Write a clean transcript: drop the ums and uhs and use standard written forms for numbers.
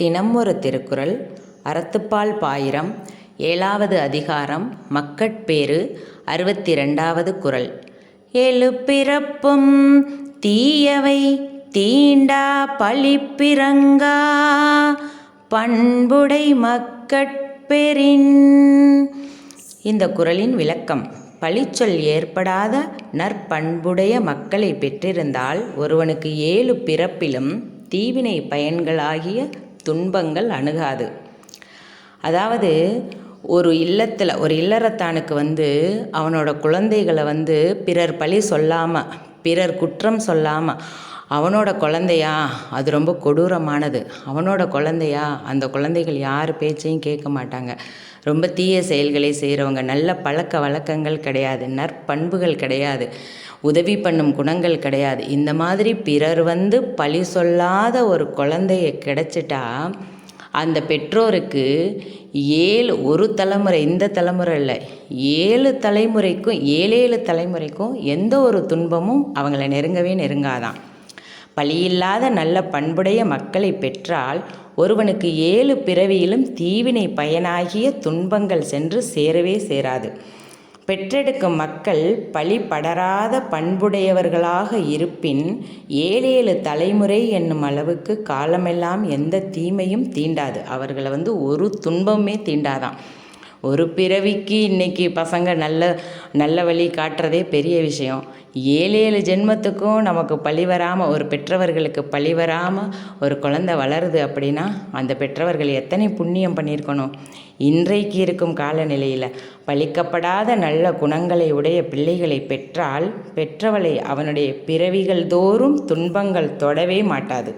தினம் ஒரு திருக்குறள். அறத்துப்பால் பாயிரம். 7வது அதிகாரம். மக்கட்பேறு. 62வது குறள். எழுப்பிறப்பும் தீயவை தீண்டா பழிப்பிறங்கா பண்புடை மக்கட்பெறின். இந்த குறளின் விளக்கம். பழிச்சொல் ஏற்படாத நற்பண்புடைய மக்களை பெற்றிருந்தால் ஒருவனுக்கு 7 பிறப்பிலும் தீவினை பயன்களாகிய துன்பங்கள் அணுகாது. அதாவது ஒரு இல்லறத்தானுக்கு அவனோட குழந்தைகளை பிறர் பழி சொல்லாமல், பிறர் குற்றம் சொல்லாமல், அவனோட குழந்தையா அது ரொம்ப கொடூரமானது, அவனோட குழந்தையா அந்த குழந்தைகள் யார் பேச்சையும் கேட்க மாட்டாங்க, ரொம்ப தீய செயல்களை செய்கிறவங்க, நல்ல பழக்க வழக்கங்கள் கிடையாது, நற்பண்புகள் கிடையாது, உதவி பண்ணும் குணங்கள் கிடையாது, இந்த மாதிரி பிறர் பழி சொல்லாத ஒரு குழந்தைய கிடைச்சிட்டா அந்த பெற்றோருக்கு ஒரு தலைமுறை, இந்த தலைமுறை இல்லை, 7 தலைமுறைக்கும் எந்த ஒரு துன்பமும் அவங்கள நெருங்காதான். பழியில்லாத நல்ல பண்புடைய மக்களை பெற்றால் ஒருவனுக்கு 7 பிறவியிலும் தீவினை பயனாகிய துன்பங்கள் சென்று சேரவே சேராது. பெற்றெடுக்கும் மக்கள் பழி படராத பண்புடையவர்களாக இருப்பின் 7 தலைமுறை என்னும் அளவுக்கு காலமெல்லாம் எந்த தீமையும் தீண்டாது. அவர்களை ஒரு துன்பமே தீண்டாதான். ஒரு பிறவிக்கு இன்றைக்கி பசங்க நல்ல வழி காட்டுறதே பெரிய விஷயம். 7 ஜென்மத்துக்கும் நமக்கு பழி வராமல், ஒரு பெற்றவர்களுக்கு பழி வராமல் ஒரு குழந்தை வளருது அப்படின்னா அந்த பெற்றவர்கள் எத்தனை புண்ணியம் பண்ணியிருக்கணும். இன்றைக்கு இருக்கும் காலநிலையில் பழிக்கப்படாத நல்ல குணங்களை உடைய பிள்ளைகளை பெற்றால் பெற்றவளை அவனுடைய பிறவிகள் தோறும் துன்பங்கள் தொடவே மாட்டாது.